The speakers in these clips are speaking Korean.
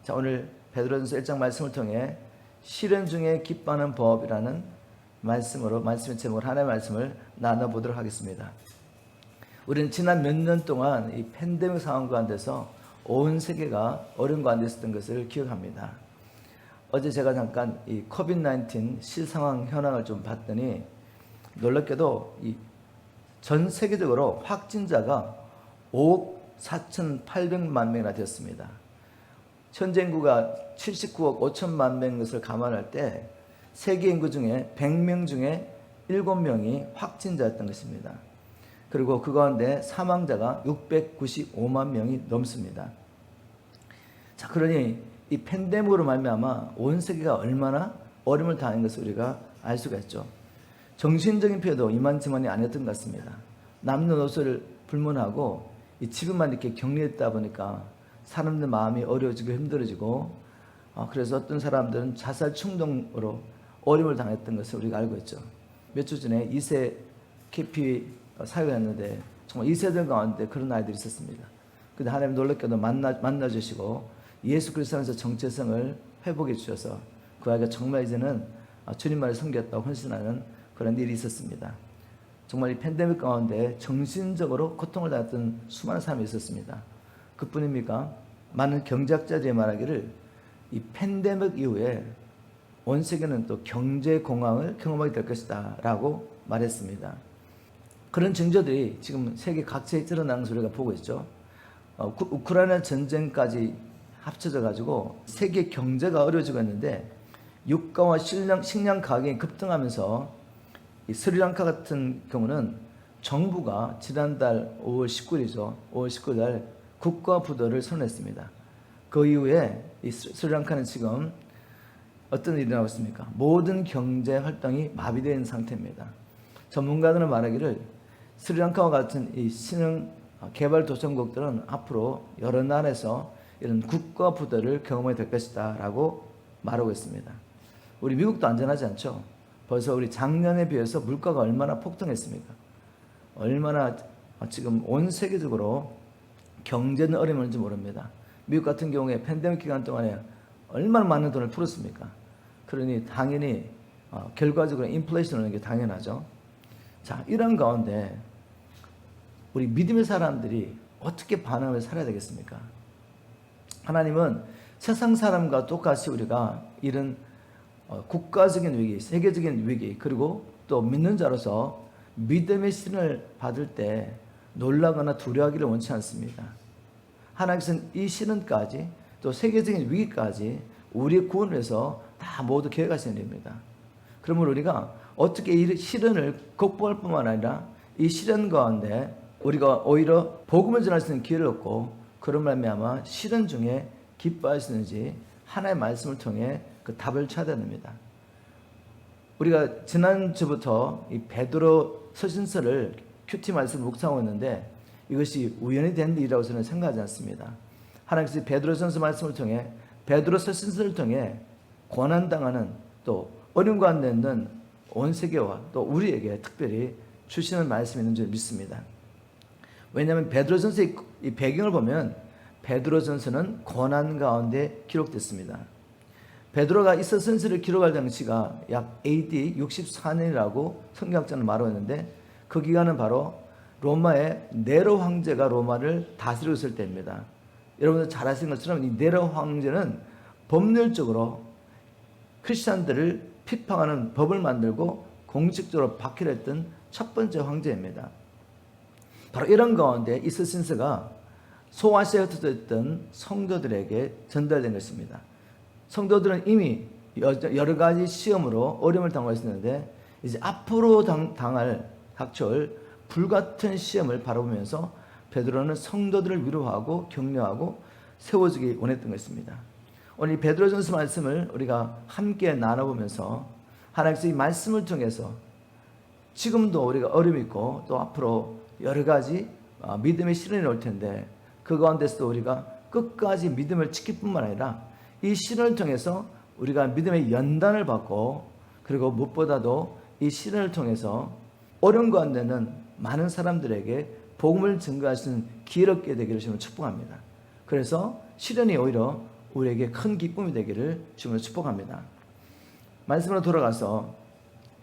자, 오늘 베드로전서 1장 말씀을 통해 시련 중에 기뻐하는 법이라는 말씀의 제목으로 하나의 말씀을 나눠보도록 하겠습니다. 우리는 지난 몇 년 동안 이 팬데믹 상황 가운데서 온 세계가 어려운 가운데 있었던 것을 기억합니다. 어제 제가 잠깐 이 코비드-19 실상황 현황을 좀 봤더니 놀랍게도 이 전 세계적으로 확진자가 5억 4,800만 명이나 되었습니다. 현재 인구가 79억 5천만 명인 것을 감안할 때 세계 인구 중에 100명 중에 7명이 확진자였던 것입니다. 그리고 그 가운데 사망자가 695만 명이 넘습니다. 자, 그러니 이 팬데믹으로 말미암아 온 세계가 얼마나 어려움을 당한 것을 우리가 알 수가 있죠. 정신적인 피해도 이만저만이 아니었던 것 같습니다. 남녀노소를 불문하고 이 집에만 이렇게 격리했다 보니까 사람들 마음이 어려워지고 힘들어지고 그래서 어떤 사람들은 자살 충동으로 어려움을 당했던 것을 우리가 알고 있죠. 몇 주 전에 2세 KP 사회였는데 정말 2세들 가운데 그런 아이들이 있었습니다. 근데 하나님 놀랍게도 만나주시고 예수 그리스도 안에서 정체성을 회복해 주셔서 그 아이가 정말 이제는 주님만을 섬겼다고 헌신하는 그런 일이 있었습니다. 정말 이 팬데믹 가운데 정신적으로 고통을 당했던 수많은 사람이 있었습니다. 그뿐입니까? 많은 경제학자들이 말하기를 이 팬데믹 이후에 온 세계는 또 경제 공황을 경험하게 될 것이다 라고 말했습니다. 그런 징조들이 지금 세계 각지에 드러나는 것을 우리가 보고 있죠. 우크라이나 전쟁까지 합쳐져 가지고 세계 경제가 어려워지고 있는데 유가와 식량 가격이 급등하면서 이 스리랑카 같은 경우는 정부가 지난달 5월 19일이죠. 5월 19일 국가 부도를 선언했습니다. 그 이후에 이 스리랑카는 지금 어떤 일이 나오고 있습니까? 모든 경제 활동이 마비되어 있는 상태입니다. 전문가들은 말하기를 스리랑카와 같은 이 신흥 개발 도상국들은 앞으로 여러 나라에서 이런 국가 부도를 경험하게 될 것이다 라고 말하고 있습니다. 우리 미국도 안전하지 않죠? 벌써 우리 작년에 비해서 물가가 얼마나 폭등했습니까? 얼마나 지금 온 세계적으로 경제는 어려운지 모릅니다. 미국 같은 경우에 팬데믹 기간 동안에 얼마나 많은 돈을 풀었습니까? 그러니 당연히 결과적으로 인플레이션 오는 게 당연하죠. 자, 이런 가운데 우리 믿음의 사람들이 어떻게 반응을 살아야 되겠습니까? 하나님은 세상 사람과 똑같이 우리가 이런 국가적인 위기, 세계적인 위기, 그리고 또 믿는 자로서 믿음의 시련을 받을 때 놀라거나 두려워하기를 원치 않습니다. 하나님께서는 이 시련까지 또 세계적인 위기까지 우리의 구원을 위해서 다 모두 계획하시는 일입니다. 그러면 우리가 어떻게 이 시련을 극복할 뿐만 아니라 이 시련 가운데 우리가 오히려 복음을 전할 수 있는 기회를 얻고 그런 말미암아 시련 중에 기뻐할 수 있는지 하나의 말씀을 통해 그 답을 찾아야 됩니다. 우리가 지난주부터 이 베드로 서신서를 큐티 말씀을 묵상하고 있는데 이것이 우연히 된 일이라고 저는 생각하지 않습니다. 하나님께서 베드로전서 말씀을 통해 베드로 서신서를 통해 고난당하는 또 어려움 가운데 있는 온 세계와 또 우리에게 특별히 주시는 말씀이 있는 줄 믿습니다. 왜냐하면 베드로전서의 이 배경을 보면 베드로전서는 고난 가운데 기록됐습니다. 베드로가 이 서신서를 기록할 당시가 약 AD 64년이라고 성경학자는 말하고 있는데 그 기간은 바로 로마의 네로 황제가 로마를 다스리고 있을 때입니다. 여러분들 잘 아시는 것처럼 이 네로 황제는 법률적으로 크리스찬들을 비판하는 법을 만들고 공식적으로 박해를 했던 첫 번째 황제입니다. 바로 이런 가운데 이 서신서가 소아시아에 흩어졌던 성도들에게 전달된 것입니다. 성도들은 이미 여러 가지 시험으로 어려움을 당하고 있었는데 이제 앞으로 닥쳐올 불같은 시험을 바라보면서 베드로는 성도들을 위로하고 격려하고 세워주기 원했던 것입니다. 오늘 이 베드로전서 말씀을 우리가 함께 나눠보면서 하나님께서 이 말씀을 통해서 지금도 우리가 어려움이 있고 또 앞으로 여러 가지 믿음의 시련이 올 텐데 그 가운데서도 우리가 끝까지 믿음을 지킬 뿐만 아니라 이 시련을 통해서 우리가 믿음의 연단을 받고 그리고 무엇보다도 이 시련을 통해서 어려운 가운데는 많은 사람들에게 복음을 증거할 수 있는 기회를 얻게 되기를 저는 축복합니다. 그래서 시련이 오히려 우리에게 큰 기쁨이 되기를 주님으로 축복합니다. 말씀으로 돌아가서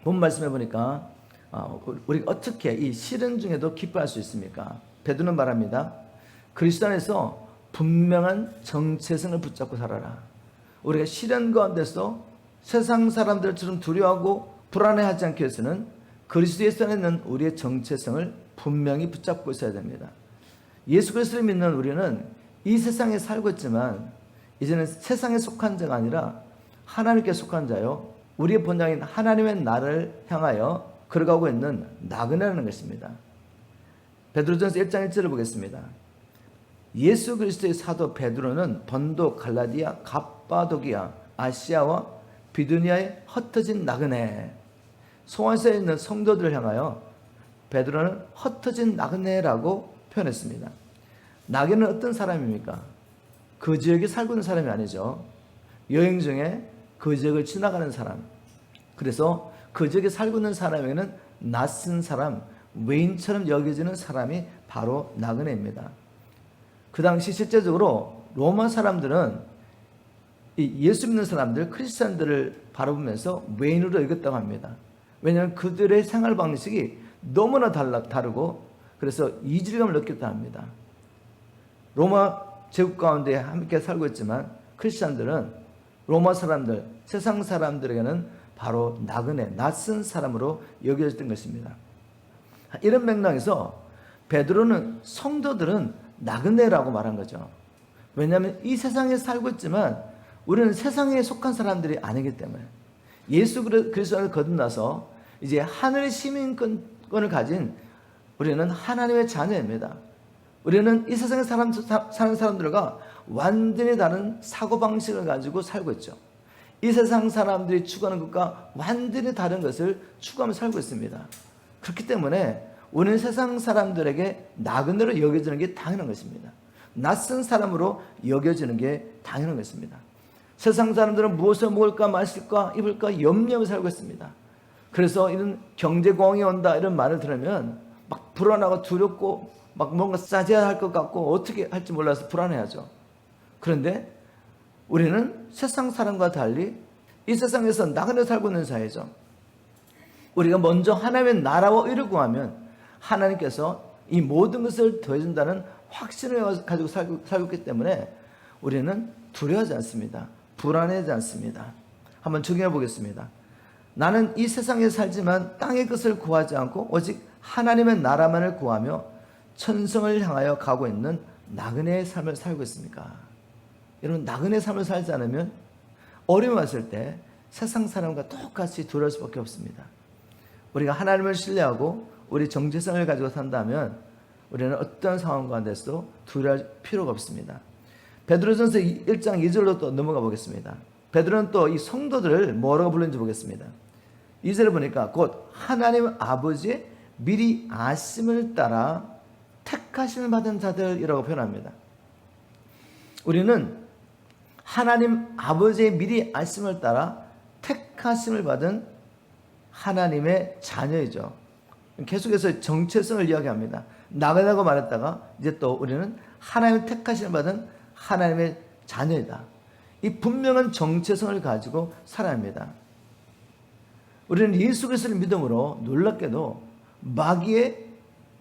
본 말씀해 보니까 우리가 어떻게 이 시련 중에도 기뻐할 수 있습니까? 베드로는 말합니다. 그리스도 안에서 분명한 정체성을 붙잡고 살아라. 우리가 시련 가운데서 세상 사람들처럼 두려워하고 불안해하지 않기 위해서는 그리스도 안에 있는 우리의 정체성을 분명히 붙잡고 있어야 됩니다. 예수 그리스도를 믿는 우리는 이 세상에 살고 있지만 이제는 세상에 속한 자가 아니라 하나님께 속한 자요, 우리의 본향인 하나님의 나라를 향하여 걸어가고 있는 나그네라는 것입니다. 베드로전서 1장 1절을 보겠습니다. 예수 그리스도의 사도 베드로는 본도, 갈라디아, 갑바도기아, 아시아와 비두니아에 흩어진 나그네, 소아시아에 있는 성도들을 향하여 베드로는 흩어진 나그네라고 표현했습니다. 나그네는 어떤 사람입니까? 그 지역에 살고 있는 사람이 아니죠. 여행 중에 그 지역을 지나가는 사람. 그래서 그 지역에 살고 있는 사람에게는 낯선 사람, 외인처럼 여겨지는 사람이 바로 나그네입니다. 그 당시 실제적으로 로마 사람들은 예수 믿는 사람들, 크리스찬들을 바라보면서 외인으로 여겼다고 합니다. 왜냐하면 그들의 생활 방식이 너무나 다르고 그래서 이질감을 느꼈다 합니다. 로마 제국 가운데 함께 살고 있지만 크리스찬들은 로마 사람들, 세상 사람들에게는 바로 나그네, 낯선 사람으로 여겨졌던 것입니다. 이런 맥락에서 베드로는 성도들은 나그네라고 말한 거죠. 왜냐하면 이 세상에 살고 있지만 우리는 세상에 속한 사람들이 아니기 때문에 예수 그리스도를 거듭나서 이제 하늘의 시민권을 가진 우리는 하나님의 자녀입니다. 우리는 이 세상에 사는 사람들과 완전히 다른 사고방식을 가지고 살고 있죠. 이 세상 사람들이 추구하는 것과 완전히 다른 것을 추구하며 살고 있습니다. 그렇기 때문에 우리는 세상 사람들에게 나그네로 여겨지는 게 당연한 것입니다. 낯선 사람으로 여겨지는 게 당연한 것입니다. 세상 사람들은 무엇을 먹을까 마실까 입을까 염려하며 살고 있습니다. 그래서 이런 경제공황이 온다 이런 말을 들으면 막 불안하고 두렵고 막 뭔가 싸져야 할 것 같고 어떻게 할지 몰라서 불안해하죠. 그런데 우리는 세상 사람과 달리 이 세상에서 나그네 살고 있는 사회죠. 우리가 먼저 하나님의 나라와 의를 구하면 하나님께서 이 모든 것을 더해준다는 확신을 가지고 살고 있기 때문에 우리는 두려워하지 않습니다. 불안해하지 않습니다. 한번 적용해 보겠습니다. 나는 이 세상에 살지만 땅의 것을 구하지 않고 오직 하나님의 나라만을 구하며 천성을 향하여 가고 있는 나그네의 삶을 살고 있습니까? 여러분, 나그네 삶을 살지 않으면 어려움이 왔을 때 세상 사람과 똑같이 두려울 수밖에 없습니다. 우리가 하나님을 신뢰하고 우리 정체성을 가지고 산다면 우리는 어떤 상황 가운데서도 두려워할 필요가 없습니다. 베드로전서 1장 2절로 또 넘어가 보겠습니다. 베드로는 또 이 성도들을 뭐라고 부르는지 보겠습니다. 2절을 보니까 곧 하나님 아버지의 미리 아심을 따라 택하심을 받은 자들이라고 표현합니다. 우리는 하나님 아버지의 미리 아심을 따라 택하심을 받은 하나님의 자녀이죠. 계속해서 정체성을 이야기합니다. 나그네라고 말했다가 이제 또 우리는 하나님의 택하심을 받은 하나님의 자녀이다. 이 분명한 정체성을 가지고 살아야 합니다. 우리는 예수 그리스도를 믿음으로 놀랍게도 마귀의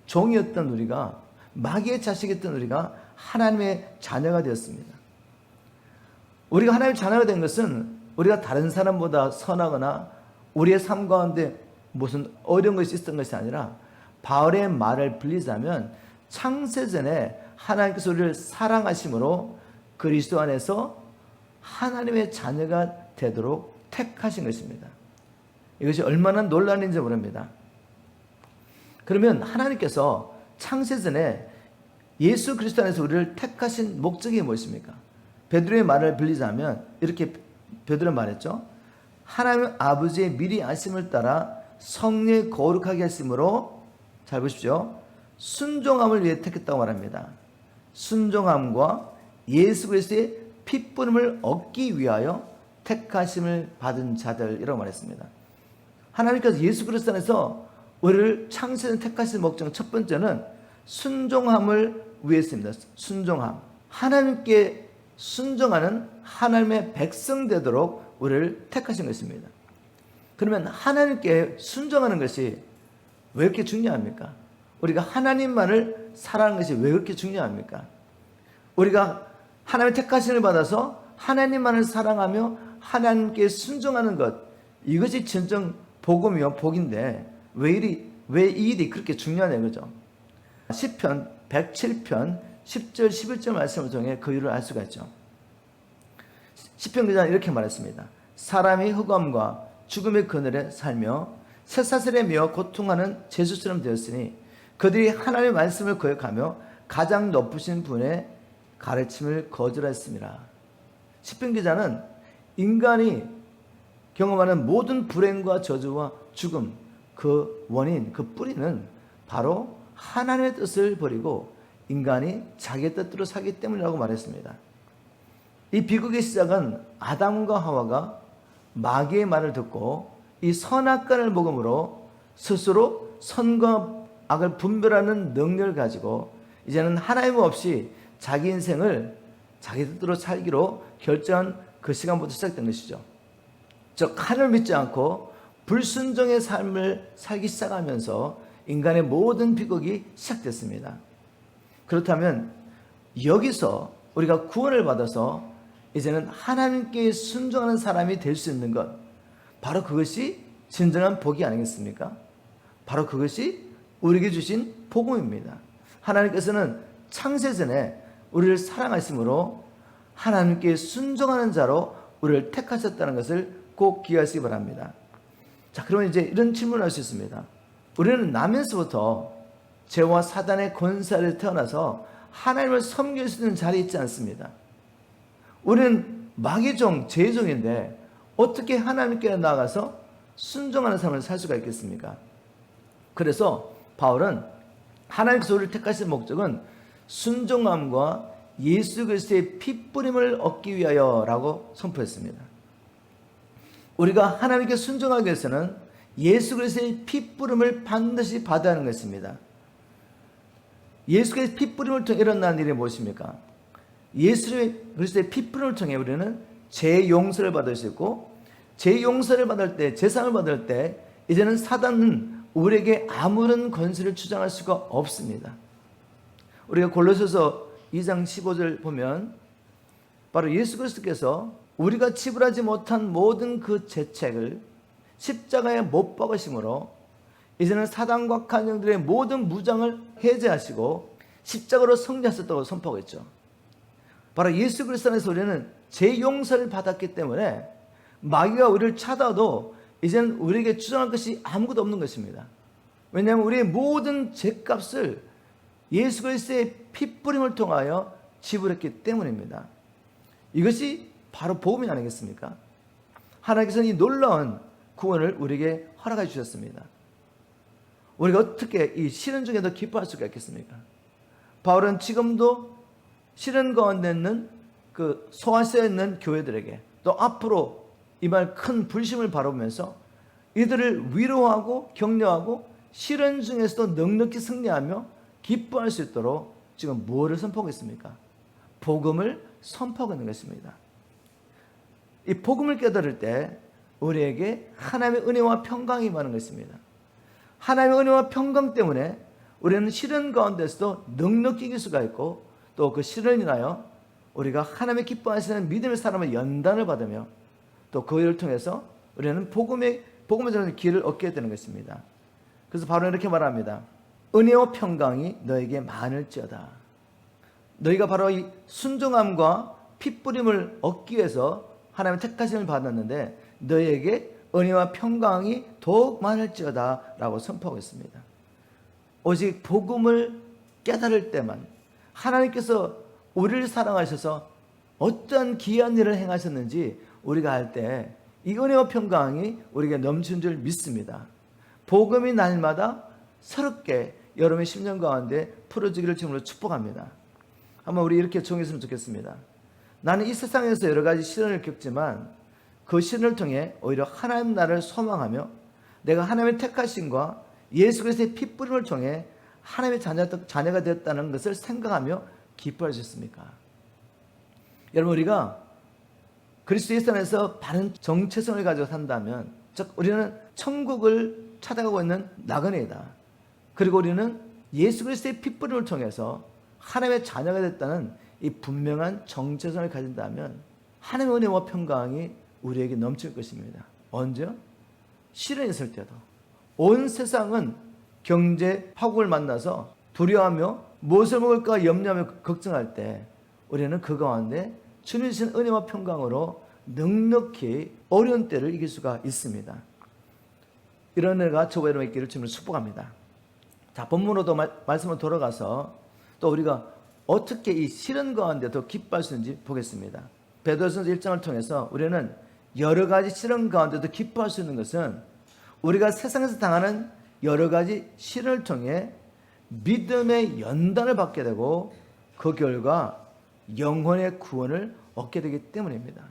종이었던 우리가, 마귀의 자식이었던 우리가 하나님의 자녀가 되었습니다. 우리가 하나님의 자녀가 된 것은 우리가 다른 사람보다 선하거나 우리의 삶 가운데 무슨 어려운 것이 있었던 것이 아니라 바울의 말을 빌리자면 창세전에 하나님께서 우리를 사랑하심으로 그리스도 안에서 하나님의 자녀가 되도록 택하신 것입니다. 이것이 얼마나 놀라운 일인지 모릅니다. 그러면 하나님께서 창세전에 예수 그리스도 안에서 우리를 택하신 목적이 무엇입니까? 베드로의 말을 빌리자면 이렇게 베드로는 말했죠. 하나님 아버지의 미리 아심을 따라 성령의 거룩하게 하심으로, 잘 보십시오, 순종함을 위해 택했다고 말합니다. 순종함과 예수 그리스도의 핏부름을 얻기 위하여 택하심을 받은 자들이라고 말했습니다. 하나님께서 예수 그리스도 안에서 우리를 창세전 택하신 목적 첫 번째는 순종함을 위해서입니다. 순종함. 하나님께 순종하는 하나님의 백성 되도록 우리를 택하신 것입니다. 그러면 하나님께 순종하는 것이 왜 그렇게 중요합니까? 우리가 하나님만을 사랑하는 것이 왜 그렇게 중요합니까? 우리가 하나님의 택하심을 받아서 하나님만을 사랑하며 하나님께 순종하는 것, 이것이 진정 복음이요 복인데 왜 이 일이 그렇게 중요하냐 이거죠. 시편 107편 10절 11절 말씀을 통해 그 이유를 알 수가 있죠. 시편 기자는 이렇게 말했습니다. 사람이 흑암과 죽음의 그늘에 살며 쇠사슬에 매어 고통하는 죄수처럼 되었으니 그들이 하나님의 말씀을 거역하며 가장 높으신 분의 가르침을 거절했습니다. 시편 기자는 인간이 경험하는 모든 불행과 저주와 죽음, 그 원인, 그 뿌리는 바로 하나님의 뜻을 버리고 인간이 자기의 뜻대로 살기 때문이라고 말했습니다. 이 비극의 시작은 아담과 하와가 마귀의 말을 듣고 이 선악과를 먹음으로 스스로 선과 악을 분별하는 능력을 가지고 이제는 하나님 없이 자기 인생을 자기 뜻대로 살기로 결정한 그 시간부터 시작된 것이죠. 즉 하나님을 믿지 않고 불순종의 삶을 살기 시작하면서 인간의 모든 비극이 시작됐습니다. 그렇다면 여기서 우리가 구원을 받아서 이제는 하나님께 순종하는 사람이 될 수 있는 것, 바로 그것이 진정한 복이 아니겠습니까? 바로 그것이 우리에게 주신 복음입니다. 하나님께서는 창세전에 우리를 사랑하심으로 하나님께 순종하는 자로 우리를 택하셨다는 것을 꼭 기억하시기 바랍니다. 자, 그러면 이제 이런 질문을 할 수 있습니다. 우리는 나면서부터 죄와 사단의 권세를 태어나서 하나님을 섬길 수 있는 자리에 있지 않습니다. 우리는 마귀의 종, 죄의 종인데 어떻게 하나님께 나아가서 순종하는 삶을 살 수가 있겠습니까? 그래서 바울은 하나님께서 우리를 택하신 목적은 순종함과 예수 그리스도의 핏뿌림을 얻기 위하여라고 선포했습니다. 우리가 하나님께 순종하기 위해서는 예수 그리스도의 핏뿌림을 반드시 받아야 하는 것입니다. 예수 그리스도의 핏뿌림을 통해 일어난 일이 무엇입니까? 예수 그리스도의 핏뿌림을 통해 우리는 죄 용서를 받을 수 있고, 죄 용서를 받을 때, 제사를 받을 때 이제는 사단은 우리에게 아무런 권세를 주장할 수가 없습니다. 우리가 골로새서 2장 15절 보면 바로 예수 그리스도께서 우리가 지불하지 못한 모든 그 죄책을 십자가에 못 박으심으로 이제는 사단과 간영들의 모든 무장을 해제하시고 십자가로 승리하셨다고 선포하고 있죠. 바로 예수 그리스도 안에서 우리는 죄 용서를 받았기 때문에 마귀가 우리를 찾아도 이제는 우리에게 주장할 것이 아무것도 없는 것입니다. 왜냐하면 우리의 모든 죄값을 예수 그리스도의 핏뿌림을 통하여 지불했기 때문입니다. 이것이 바로 복음이 아니겠습니까? 하나님께서는 이 놀라운 구원을 우리에게 허락해 주셨습니다. 우리가 어떻게 이 시련 중에도 기뻐할 수가 있겠습니까? 바울은 지금도 시련 가운데 있는 그 소아시아에 있는 교회들에게 또 앞으로 임할 큰 불심을 바라보면서 이들을 위로하고 격려하고 시련 중에서도 넉넉히 승리하며 기뻐할 수 있도록 지금 무엇을 선포하고 있습니까? 복음을 선포하고 있는 것입니다. 이 복음을 깨달을 때 우리에게 하나님의 은혜와 평강이 임하는 것입니다. 하나님의 은혜와 평강 때문에 우리는 시련 가운데서도 넉넉히 이길 수가 있고 또 그 시련을 인하여 우리가 하나님의 기뻐하시는 믿음의 사람의 연단을 받으며 또 그 일을 통해서 우리는 복음을 전하는 기회를 얻게 되는 것입니다. 그래서 바로 이렇게 말합니다. 은혜와 평강이 너에게 많을지어다. 너희가 바로 이 순종함과 핏뿌림을 얻기 위해서 하나님의 택하심을 받았는데 너희에게 은혜와 평강이 더욱 많을지어다 라고 선포하고 있습니다. 오직 복음을 깨달을 때만 하나님께서 우리를 사랑하셔서 어떠한 귀한 일을 행하셨는지 우리가 알 때 이 은혜와 평강이 우리에게 넘치는 줄 믿습니다. 복음이 날마다 새롭게 여러분의 심령 가운데 풀어지기를 주님으로 축복합니다. 한번 우리 이렇게 정했으면 좋겠습니다. 나는 이 세상에서 여러 가지 시련을 겪지만 그 시련을 통해 오히려 하나님 나라를 소망하며 내가 하나님의 택하심과 예수 그리스도의 핏뿌림을 통해 하나님의 자녀가 되었다는 것을 생각하며 기뻐할 수 있습니까? 여러분, 우리가 그리스도 예수 안에서 바른 정체성을 가지고 산다면, 즉 우리는 천국을 찾아가고 있는 나그네이다. 그리고 우리는 예수 그리스도의 핏부림을 통해서 하나님의 자녀가 됐다는 이 분명한 정체성을 가진다면 하나님의 은혜와 평강이 우리에게 넘칠 것입니다. 언제요? 시련이 있을 때도. 온 세상은 경제 파국을 만나서 두려워하며 무엇을 먹을까 염려하며 걱정할 때 우리는 그 가운데 주님 주신 은혜와 평강으로 넉넉히 어려운 때를 이길 수가 있습니다. 이런 은혜가 저와 여러분에게 있기를 주님을 축복합니다. 자, 본문으로도 말씀을 돌아가서 또 우리가 어떻게 이 시련 가운데도 기뻐할 수 있는지 보겠습니다. 베드로전서 1장을 통해서 우리는 여러 가지 시련 가운데도 기뻐할 수 있는 것은 우리가 세상에서 당하는 여러 가지 시련을 통해 믿음의 연단을 받게 되고 그 결과 영혼의 구원을 얻게 되기 때문입니다.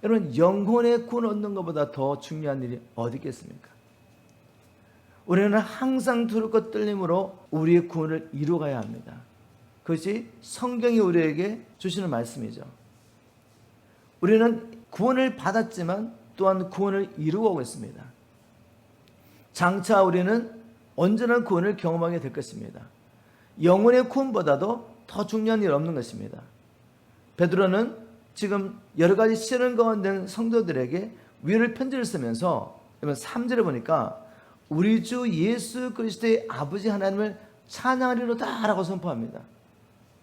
여러분, 영혼의 구원을 얻는 것보다 더 중요한 일이 어디 있겠습니까? 우리는 항상 두렵고 떨림으로 우리의 구원을 이루어가야 합니다. 그것이 성경이 우리에게 주시는 말씀이죠. 우리는 구원을 받았지만 또한 구원을 이루어가고 있습니다. 장차 우리는 언제나 구원을 경험하게 될 것입니다. 영혼의 구원보다도 더 중요한 일 없는 것입니다. 베드로는 지금 여러 가지 시련 가운데 있는 성도들에게 위로의 편지를 쓰면서 3절에 보니까 우리 주 예수 그리스도의 아버지 하나님을 찬양하리로다 라고 선포합니다.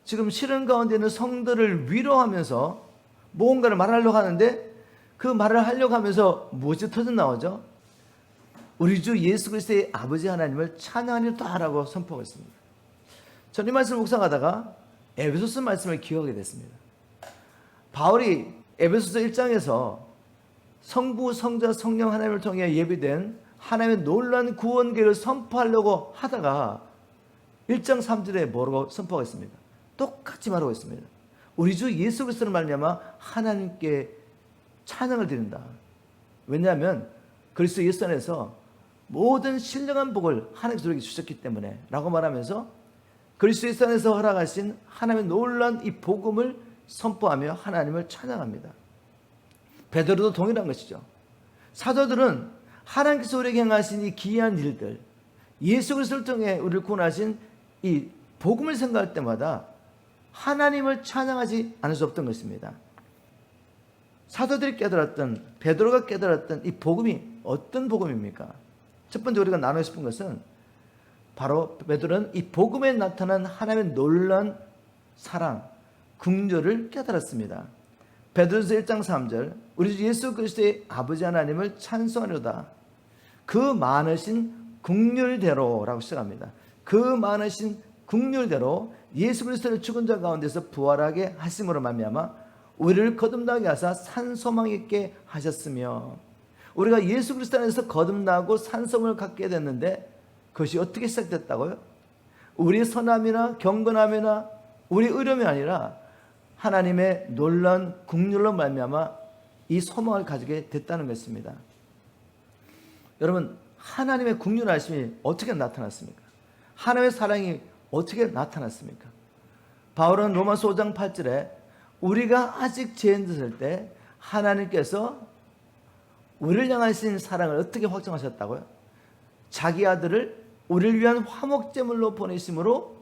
지금 시련 가운데 있는 성도를 위로하면서 무언가를 말하려고 하는데 그 말을 하려고 하면서 무엇이 터져 나오죠? 우리 주 예수 그리스도의 아버지 하나님을 찬양하리로다 라고 선포하고 있습니다. 저는 이 말씀을 묵상하다가 에베소서 말씀을 기억하게 됐습니다. 바울이 에베소서 1장에서 성부, 성자, 성령 하나님을 통해 예비된 하나님의 놀라운 구원 계획을 선포하려고 하다가 1장 3절에 뭐라고 선포하고 있습니다. 똑같이 말하고 있습니다. 우리 주 예수 그리스도를 말미암아 하나님께 찬양을 드린다. 왜냐하면 그리스도 예수 안에서 모든 신령한 복을 하나님께서 우리에게 주셨기 때문에 라고 말하면서 그리스도 예수 안에서 허락하신 하나님의 놀라운 이 복음을 선포하며 하나님을 찬양합니다. 베드로도 동일한 것이죠. 사도들은 하나님께서 우리에게 행하신 이 기이한 일들, 예수 그리스도를 통해 우리를 구원하신 이 복음을 생각할 때마다 하나님을 찬양하지 않을 수 없던 것입니다. 사도들이 깨달았던, 베드로가 깨달았던 이 복음이 어떤 복음입니까? 첫 번째 우리가 나누고 싶은 것은 바로 베드로는 이 복음에 나타난 하나님의 놀라운 사랑, 긍휼을 깨달았습니다. 베드로서 1장 3절 우리 주 예수 그리스도의 아버지 하나님을 찬송하려다 그 많으신 긍휼대로라고 시작합니다. 그 많으신 긍휼대로 예수 그리스도를 죽은 자 가운데서 부활하게 하심으로 말미암아 우리를 거듭나게 하사 산소망 있게 하셨으며, 우리가 예수 그리스도 안에서 거듭나고 산소망을 갖게 됐는데 그것이 어떻게 시작됐다고요? 우리 선함이나 경건함이나 우리 의로움이 아니라 하나님의 놀라운 긍휼로 말미암아 이 소망을 가지게 됐다는 것입니다. 여러분, 하나님의 긍휼하심이 어떻게 나타났습니까? 하나님의 사랑이 어떻게 나타났습니까? 바울은 로마서 5장 8절에 우리가 아직 죄인되었을 때 하나님께서 우리를 향하신 사랑을 어떻게 확정하셨다고요? 자기 아들을 우리를 위한 화목제물로 보내심으로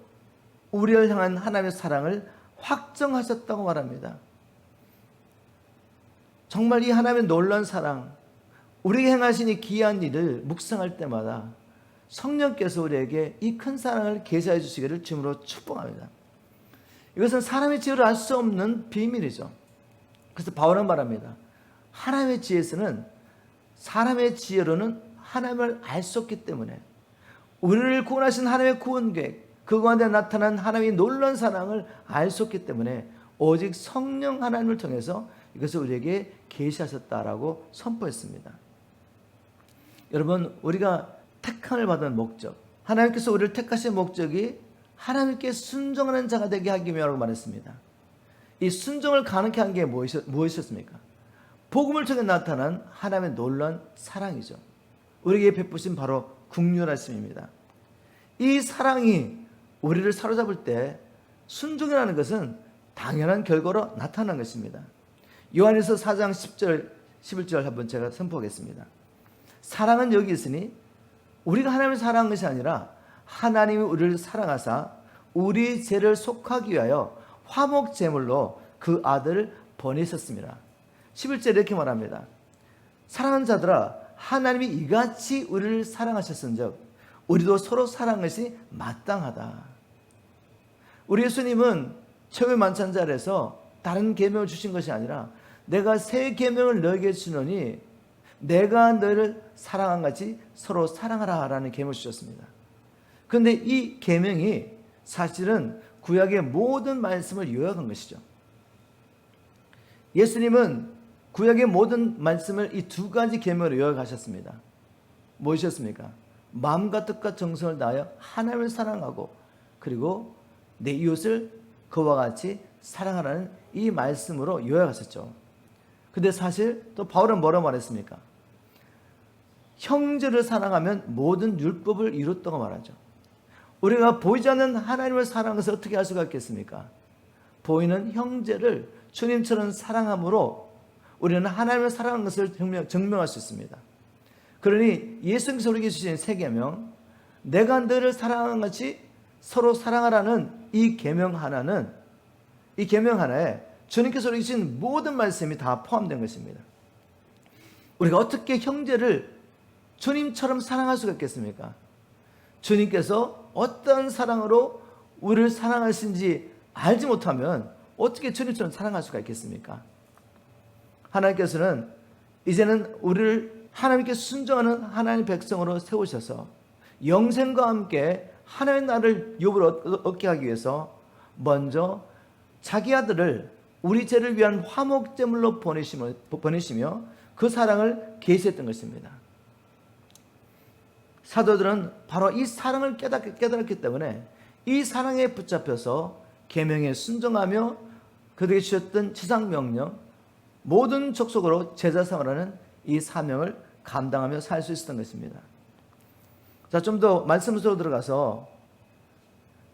우리를 향한 하나님의 사랑을 확정하셨다고 말합니다. 정말 이 하나님의 놀라운 사랑, 우리에게 행하신 이 귀한 일을 묵상할 때마다 성령께서 우리에게 이 큰 사랑을 계시해 주시기를 주님으로 축복합니다. 이것은 사람의 지혜로 알 수 없는 비밀이죠. 그래서 바울은 말합니다. 하나님의 지혜에서는 사람의 지혜로는 하나님을 알 수 없기 때문에 우리를 구원하신 하나님의 구원 계획, 그 가운데 나타난 하나님의 놀라운 사랑을 알 수 없기 때문에 오직 성령 하나님을 통해서 이것을 우리에게 계시하셨다라고 선포했습니다. 여러분, 우리가 택함을 받은 목적, 하나님께서 우리를 택하신 목적이 하나님께 순종하는 자가 되게 하기 위함이라고 말했습니다. 이 순종을 가능케 한 게 무엇이었습니까? 복음을 통해 나타난 하나님의 놀라운 사랑이죠. 우리에게 베푸신 바로 긍휼하심입니다. 이 사랑이 우리를 사로잡을 때 순종이라는 것은 당연한 결과로 나타난 것입니다. 요한일서 4장 10절 11절 한번 제가 선포하겠습니다. 사랑은 여기 있으니 우리가 하나님을 사랑한 것이 아니라 하나님이 우리를 사랑하사 우리 죄를 속하기 위하여 화목 제물로 그 아들을 보내셨습니다. 11절에 이렇게 말합니다. 사랑하는 자들아, 하나님이 이같이 우리를 사랑하셨은즉 우리도 서로 사랑하는 것이 마땅하다. 우리 예수님은 최후의 만찬자리에서 다른 계명을 주신 것이 아니라 내가 새 계명을 너에게 주노니 내가 너를 사랑한 같이 서로 사랑하라 라는 계명을 주셨습니다. 그런데 이 계명이 사실은 구약의 모든 말씀을 요약한 것이죠. 예수님은 구약의 모든 말씀을 이 두 가지 계명으로 요약하셨습니다. 무엇이었습니까? 마음과 뜻과 정성을 다하여 하나님을 사랑하고 그리고 내 이웃을 그와 같이 사랑하라는 이 말씀으로 요약하셨죠. 근데 사실 또 바울은 뭐라고 말했습니까? 형제를 사랑하면 모든 율법을 이뤘다고 말하죠. 우리가 보이지 않는 하나님을 사랑하는 것을 어떻게 할 수가 있겠습니까? 보이는 형제를 주님처럼 사랑함으로 우리는 하나님을 사랑하는 것을 증명할 수 있습니다. 그러니 예수님께서 우리에게 주신 세 계명, 내가 너를 사랑하는 같이 서로 사랑하라는 이 계명 하나는, 이 계명 하나에 주님께서 우리에게 주신 모든 말씀이 다 포함된 것입니다. 우리가 어떻게 형제를 주님처럼 사랑할 수가 있겠습니까? 주님께서 어떤 사랑으로 우리를 사랑하신지 알지 못하면 어떻게 주님처럼 사랑할 수가 있겠습니까? 하나님께서는 이제는 우리를 하나님께 순종하는 하나님의 백성으로 세우셔서 영생과 함께 하나님의 나라를 유업으로 얻게 하기 위해서 먼저 자기 아들을 우리 죄를 위한 화목제물로 보내시며 그 사랑을 계시했던 것입니다. 사도들은 바로 이 사랑을 깨달았기 때문에 이 사랑에 붙잡혀서 계명에 순종하며 그들에게 주셨던 지상명령, 모든 족속으로 제자 삼으라는 이 사명을 감당하며 살 수 있었던 것입니다. 자, 좀 더 말씀 속으로 들어가서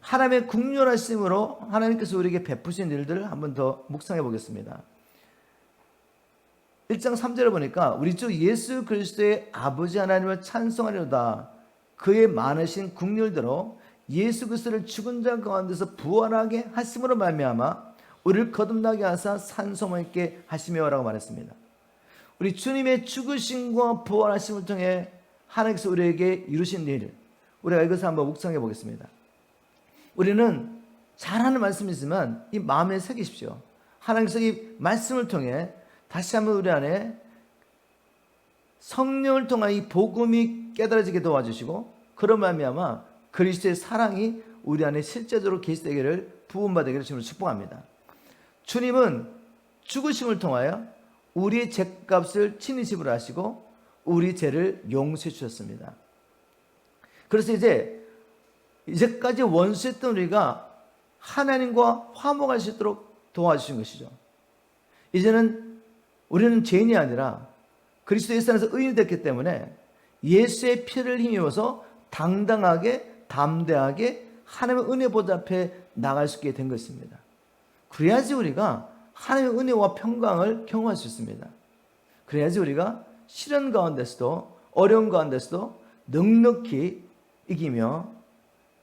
하나님의 국률하심으로 하나님께서 우리에게 베푸신 일들을 한번 더 묵상해 보겠습니다. 1장 3절을 보니까 우리 주 예수 그리스도의 아버지 하나님을 찬송하려다 그의 많으신 국률대로 예수 그리스도를 죽은 자 가운데서 부활하게 하심으로 말미암아 우리를 거듭나게 하사 산소모 있게 하시며라고 말했습니다. 우리 주님의 죽으심과 부활하심을 통해 하나님께서 우리에게 이루신 일, 우리가 이것을 한번 묵상해 보겠습니다. 우리는 잘하는 말씀이지만 이 마음에 새기십시오. 하나님께서 이 말씀을 통해 다시 한번 우리 안에 성령을 통한 이 복음이 깨달아지게 도와주시고 그런 말미암아 그리스도의 사랑이 우리 안에 실제적으로 계시되기를 부음받기를 주님을 축복합니다. 주님은 죽으심을 통하여 우리의 죄값을 친히 지불하시고 우리 죄를 용서해 주셨습니다. 그래서 이제까지 원수했던 우리가 하나님과 화목할 수 있도록 도와주신 것이죠. 이제는 우리는 죄인이 아니라 그리스도 예수 안에서 의인이 됐기 때문에 예수의 피를 힘입어서 당당하게 담대하게 하나님의 은혜 보좌 앞에 나갈 수 있게 된 것입니다. 그래야지 우리가 하나님의 은혜와 평강을 경험할 수 있습니다. 그래야지 우리가 시련 가운데서도 어려움 가운데서도 넉넉히 이기며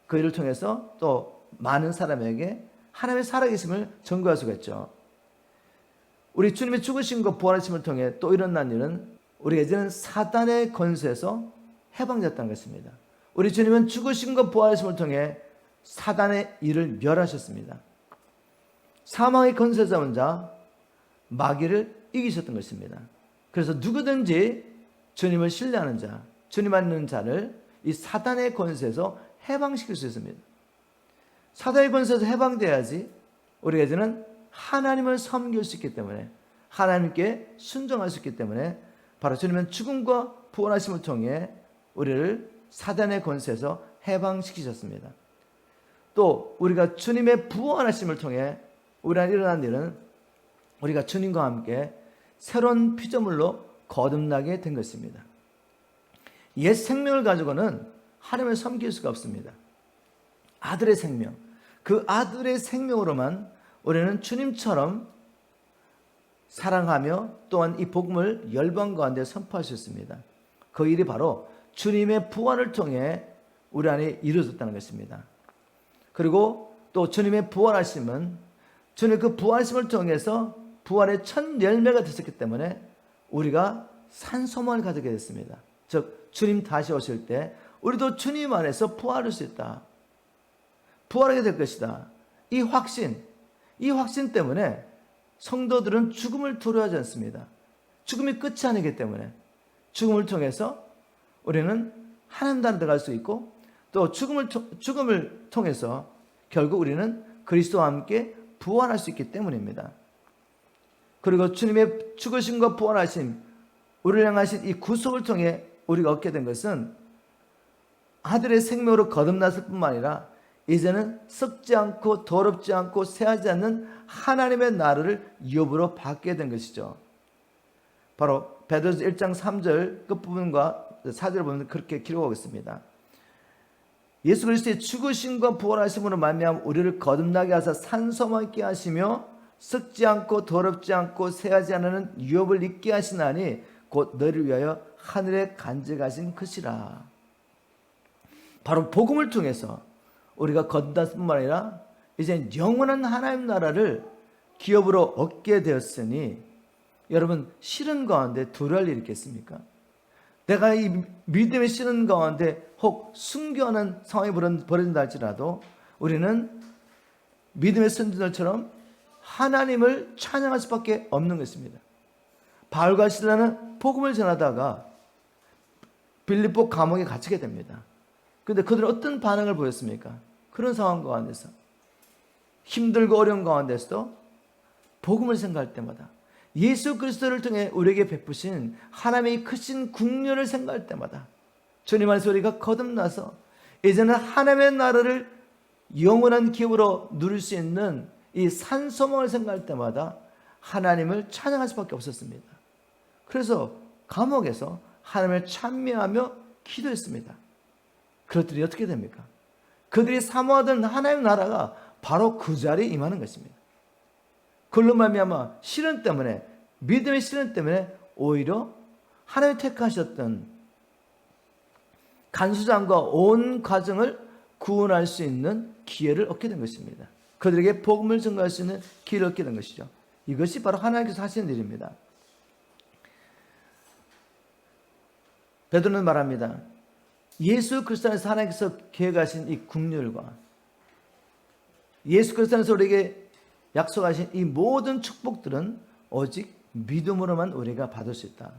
그 일을 통해서 또 많은 사람에게 하나님의 살아계심을 전거할 수가 있죠. 우리 주님의 죽으심과 부활하심을 통해 또 일어난 일은 우리가 이제는 사단의 권세에서 해방됐다는 것입니다. 우리 주님은 죽으심과 부활하심을 통해 사단의 일을 멸하셨습니다. 사망의 권세 잡은 자 마귀를 이기셨던 것입니다. 그래서 누구든지 주님을 신뢰하는 자, 주님 믿는 자를 이 사단의 권세에서 해방시킬 수 있습니다. 사단의 권세에서 해방돼야지 우리가 이제는 하나님을 섬길 수 있기 때문에 하나님께 순종할 수 있기 때문에 바로 주님은 죽음과 부활하심을 통해 우리를 사단의 권세에서 해방시키셨습니다. 또 우리가 주님의 부활하심을 통해 우리 안에 일어난 일은 우리가 주님과 함께 새로운 피조물로 거듭나게 된 것입니다. 옛 생명을 가지고는 하나님을 섬길 수가 없습니다. 아들의 생명, 그 아들의 생명으로만 우리는 주님처럼 사랑하며 또한 이 복음을 열방 가운데 선포할 수 있습니다. 그 일이 바로 주님의 부활을 통해 우리 안에 이루어졌다는 것입니다. 그리고 또 주님의 부활하심은 주님의 그 부활하심을 통해서 부활의 첫 열매가 됐었기 때문에 우리가 산소망을 가지게 됐습니다. 즉 주님 다시 오실 때 우리도 주님 안에서 부활할 수 있다. 부활하게 될 것이다. 이 확신 때문에 성도들은 죽음을 두려워하지 않습니다. 죽음이 끝이 아니기 때문에 죽음을 통해서 우리는 하나님 나라에 들어갈 수 있고 또 죽음을 통해서 결국 우리는 그리스도와 함께 부활할 수 있기 때문입니다. 그리고 주님의 죽으심과 부활하심, 우리를 향하신 이 구속을 통해 우리가 얻게 된 것은 아들의 생명으로 거듭났을 뿐만 아니라 이제는 썩지 않고 더럽지 않고 쇠하지 않는 하나님의 나라를 유업으로 받게 된 것이죠. 바로 베드로서 1장 3절 끝부분과 4절을 보면 그렇게 기록하고 있습니다. 예수 그리스도의 죽으심과 부활하심으로 말미암아 우리를 거듭나게 하사 산소망 있게 하시며 썩지 않고 더럽지 않고 쇠하지 않는 유업을 있게 하시나니 곧 너를 위하여 하늘에 간직하신 것이라. 바로 복음을 통해서 우리가 거듭났을 뿐만 아니라 이제 영원한 하나님 나라를 기업으로 얻게 되었으니 여러분 실은 가운데 두려울 일이 있겠습니까? 내가 이 믿음의 실은 가운데 혹 순교하는 상황이 벌어진다 할지라도 우리는 믿음의 선지자들처럼 하나님을 찬양할 수밖에 없는 것입니다. 바울과 실라는 복음을 전하다가 빌립보 감옥에 갇히게 됩니다. 그런데 그들은 어떤 반응을 보였습니까? 그런 상황 가운데서 힘들고 어려운 가운데서도 복음을 생각할 때마다 예수 그리스도를 통해 우리에게 베푸신 하나님의 크신 국률을 생각할 때마다 주님 안에서 우리가 거듭나서 이제는 하나님의 나라를 영원한 기업으로 누릴 수 있는 이 산소망을 생각할 때마다 하나님을 찬양할 수밖에 없었습니다. 그래서 감옥에서 하나님을 찬미하며 기도했습니다. 그것들이 어떻게 됩니까? 그들이 사모하던 하나님의 나라가 바로 그 자리에 임하는 것입니다. 그걸로 말미암아 실현 때문에 믿음의 실현 때문에 오히려 하나님이 택하셨던 간수장과 온 가정을 구원할 수 있는 기회를 얻게 된 것입니다. 그들에게 복음을 전가할 수 있는 기회를 얻게 된 것이죠. 이것이 바로 하나님께서 하시는 일입니다. 베드로는 말합니다. 예수 그리스도 안에서 하나님께서 계획하신 이 국률과 예수 그리스도 안에서 우리에게 약속하신 이 모든 축복들은 오직 믿음으로만 우리가 받을 수 있다.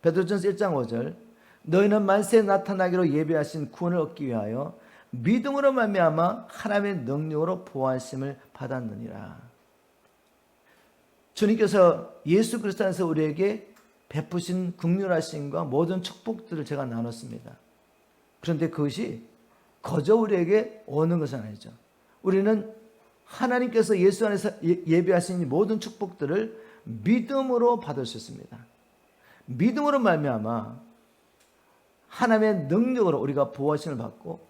베드로전서 1장 5절 너희는 만세에 나타나기로 예비하신 구원을 얻기 위하여 믿음으로 말미암아 하나님의 능력으로 보호하심을 받았느니라. 주님께서 예수 그리스도 안에서 우리에게 베푸신 긍휼하심과 모든 축복들을 제가 나눴습니다. 그런데 그것이 거저 우리에게 오는 것은 아니죠. 우리는 하나님께서 예수 안에서 예비하신 모든 축복들을 믿음으로 받을 수 있습니다. 믿음으로 말미암아 하나님의 능력으로 우리가 보호하심을 받고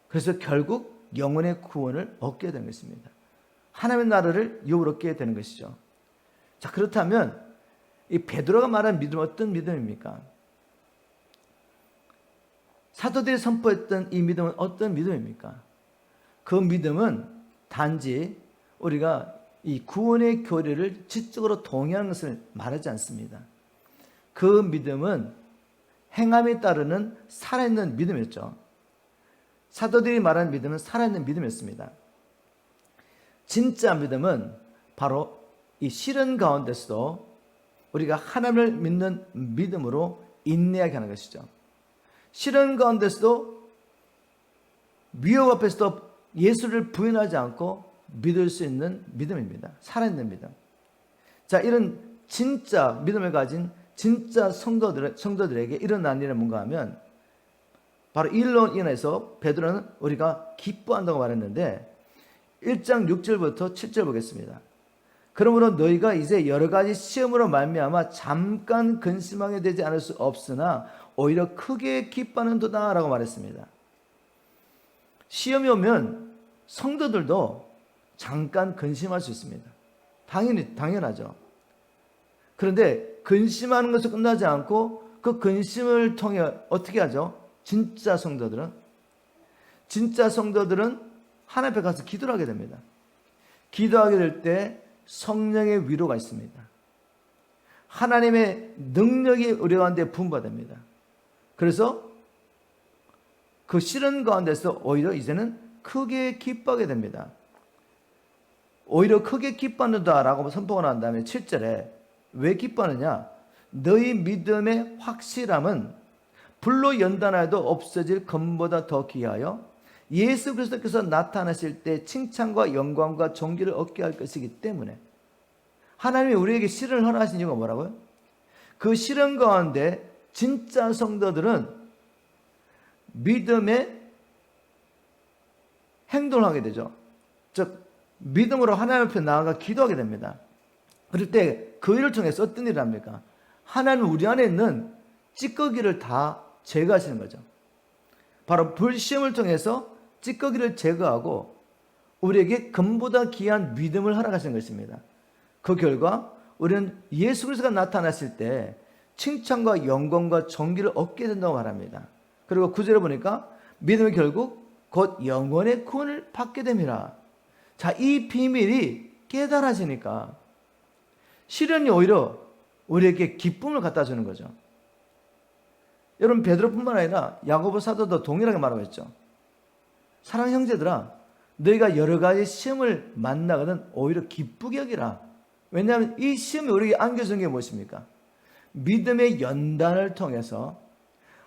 그래서 결국 영혼의 구원을 얻게 되는 것입니다. 하나님의 나라를 유업으로 얻게 되는 것이죠. 자, 그렇다면 이 베드로가 말한 믿음은 어떤 믿음입니까? 사도들이 선포했던 이 믿음은 어떤 믿음입니까? 그 믿음은 단지 우리가 이 구원의 교리를 지적으로 동의하는 것을 말하지 않습니다. 그 믿음은 행함에 따르는 살아있는 믿음이었죠. 사도들이 말하는 믿음은 살아있는 믿음이었습니다. 진짜 믿음은 바로 이 시련 가운데서도 우리가 하나님을 믿는 믿음으로 인내하게 하는 것이죠. 시련 가운데서도 위협 앞에서도 예수를 부인하지 않고 믿을 수 있는 믿음입니다. 살아있는 믿음. 자, 이런 진짜 믿음을 가진 진짜 성도들에게 일어난 일은 뭔가 하면 바로 이 일로 인해서 베드로는 우리가 기뻐한다고 말했는데 1장 6절부터 7절 보겠습니다. 그러므로 너희가 이제 여러 가지 시험으로 말미암아 잠깐 근심하게 되지 않을 수 없으나 오히려 크게 기뻐하는도다 라고 말했습니다. 시험이 오면 성도들도 잠깐 근심할 수 있습니다. 당연하죠. 그런데 근심하는 것을 끝나지 않고 그 근심을 통해 어떻게 하죠? 진짜 성도들은 하나님 앞에 가서 기도를 하게 됩니다. 기도하게 될 때 성령의 위로가 있습니다. 하나님의 능력이 우리 가운데 부음받습니다. 그래서 그 시련 가운데서 오히려 이제는 크게 기뻐하게 됩니다. 오히려 크게 기뻐한다라고 선포가 난 다음에 7절에 왜 기뻐하느냐? 너희 믿음의 확실함은 불로 연단하여도 없어질 금보다 더 귀하여 예수 그리스도께서 나타나실 때 칭찬과 영광과 존귀를 얻게 할 것이기 때문에. 하나님이 우리에게 시련을 허락하신 이유가 뭐라고요? 그 시련 가운데 진짜 성도들은 믿음의 행동을 하게 되죠. 즉 믿음으로 하나님 앞에 나아가 기도하게 됩니다. 그럴 때 그 일을 통해서 어떤 일을 합니까? 하나님은 우리 안에 있는 찌꺼기를 다 제거하시는 거죠. 바로 불시험을 통해서 찌꺼기를 제거하고 우리에게 금보다 귀한 믿음을 허락하시는 것입니다. 그 결과 우리는 예수 그리스도가 나타났을 때 칭찬과 영광과 존귀를 얻게 된다고 말합니다. 그리고 9절에 보니까 믿음이 결국 곧 영원의 구원을 받게 됨이라. 자, 이 비밀이 깨달아지니까 시련이 오히려 우리에게 기쁨을 갖다 주는 거죠. 여러분, 베드로뿐만 아니라 야고보 사도도 동일하게 말하고 있죠. 사랑하는 형제들아, 너희가 여러 가지 시험을 만나거든 오히려 기쁘게 여기라. 왜냐하면 이 시험이 우리에게 안겨준 게 무엇입니까? 믿음의 연단을 통해서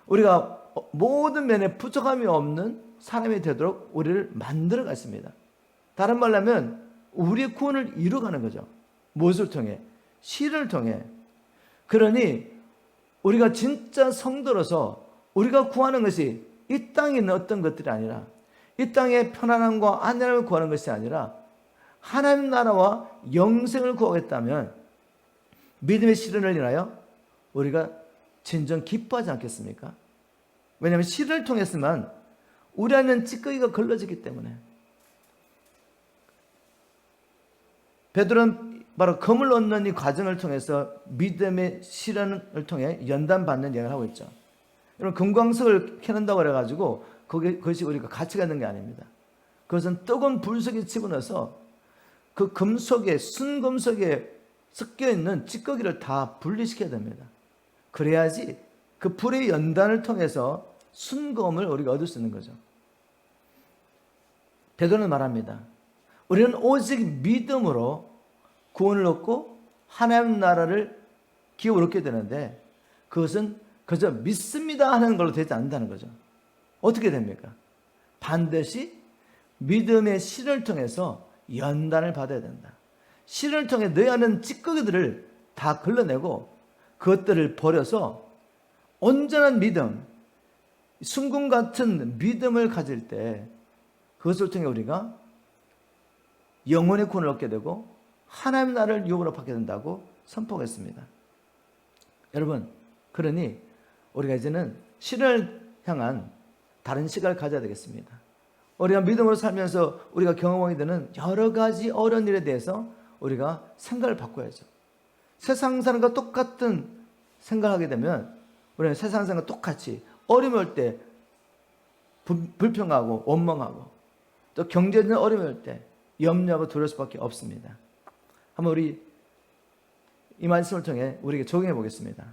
우리가 모든 면에 부족함이 없는 사람이 되도록 우리를 만들어 갔습니다. 다른 말로 하면 우리의 구원을 이루어가는 거죠. 무엇을 통해? 시련을 통해. 그러니 우리가 진짜 성도로서 우리가 구하는 것이 이 땅에 있는 어떤 것들이 아니라, 이 땅의 편안함과 안전함을 구하는 것이 아니라 하나님 나라와 영생을 구하겠다면 믿음의 시련을 인하여 우리가 진정 기뻐하지 않겠습니까? 왜냐하면 시련을 통해서만 우리 안에는 찌꺼기가 걸러지기 때문에. 베드로는 바로 금을 얻는 이 과정을 통해서 믿음의 시련을 통해 연단받는 얘기를 하고 있죠. 여러분, 금광석을 캐낸다고 그래가지고 그것이 우리가 가치가 있는 게 아닙니다. 그것은 뜨거운 불 속에 집어넣어서 그 금속에, 순금속에 섞여 있는 찌꺼기를 다 분리시켜야 됩니다. 그래야지 그 불의 연단을 통해서 순금을 우리가 얻을 수 있는 거죠. 베드로는 말합니다. 우리는 오직 믿음으로 구원을 얻고 하나님 나라를 기업을 얻게 되는데 그것은 그저 믿습니다 하는 걸로 되지 않는다는 거죠. 어떻게 됩니까? 반드시 믿음의 시련을 통해서 연단을 받아야 된다. 시련을 통해 너희 안에 찌꺼기들을 다 걸러내고 그것들을 버려서 온전한 믿음, 순금 같은 믿음을 가질 때 그것을 통해 우리가 영혼의 구원을 얻게 되고 하나님 나라를 유업으로 받게 된다고 선포했습니다. 여러분, 그러니 우리가 이제는 시련을 향한 다른 시각을 가져야 되겠습니다. 우리가 믿음으로 살면서 우리가 경험하게 되는 여러 가지 어려운 일에 대해서 우리가 생각을 바꿔야죠. 세상 사람과 똑같은 생각을 하게 되면 우리는 세상 사람과 똑같이 어려움이 올 때 불평하고 원망하고 또 경제적인 어려움이 올 때 염려하고 두려울 수밖에 없습니다. 한번 우리 이 말씀을 통해 우리에게 적용해 보겠습니다.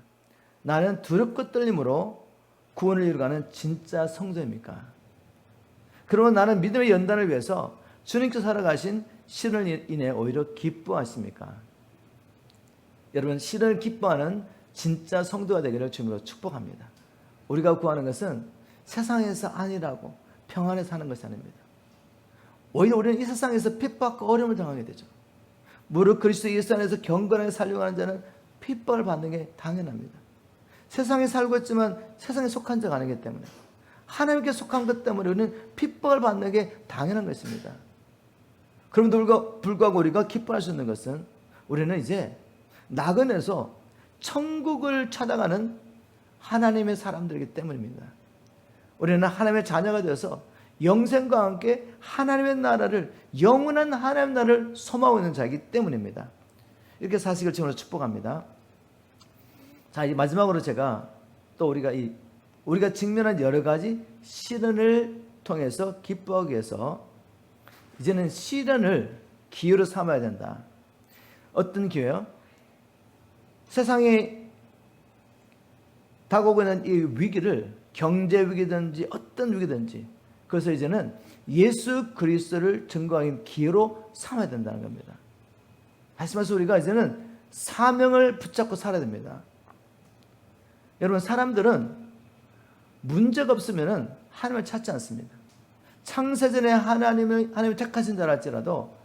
나는 두렵고 떨림으로 구원을 이루어가는 진짜 성도입니까? 그러면 나는 믿음의 연단을 위해서 주님께서 살아가신 시련을 인해 오히려 기뻐하십니까? 여러분, 시련을 기뻐하는 진짜 성도가 되기를 주님으로 축복합니다. 우리가 구하는 것은 세상에서 안일하고 평안에 사는 것이 아닙니다. 오히려 우리는 이 세상에서 핍박과 어려움을 당하게 되죠. 무릇 그리스도 예수 안에서 경건하게 살려고 하는 자는 핍박을 받는 게 당연합니다. 세상에 살고 있지만 세상에 속한 자가 아니기 때문에, 하나님께 속한 것 때문에 우리는 핍박을 받는 게 당연한 것입니다. 그럼에도 불구하고 우리가 기뻐할 수 있는 것은 우리는 이제 나그네에서 천국을 찾아가는 하나님의 사람들이기 때문입니다. 우리는 하나님의 자녀가 되어서 영생과 함께 하나님의 나라를, 영원한 하나님의 나라를 소망하고 있는 자이기 때문입니다. 이렇게 사실을 지금으로 축복합니다. 자, 이 마지막으로 제가 또 우리가 직면한 여러 가지 시련을 통해서 기뻐하기 위해서 이제는 시련을 기회로 삼아야 된다. 어떤 기회요? 세상에 다가오고 있는 이 위기를, 경제 위기든지 어떤 위기든지, 그래서 이제는 예수 그리스도를 증거하는 기회로 삼아야 된다는 겁니다. 다시 말해서 우리가 이제는 사명을 붙잡고 살아야 됩니다. 여러분, 사람들은 문제가 없으면 하나님을 찾지 않습니다. 창세전에 하나님을 택하신 자라 할지라도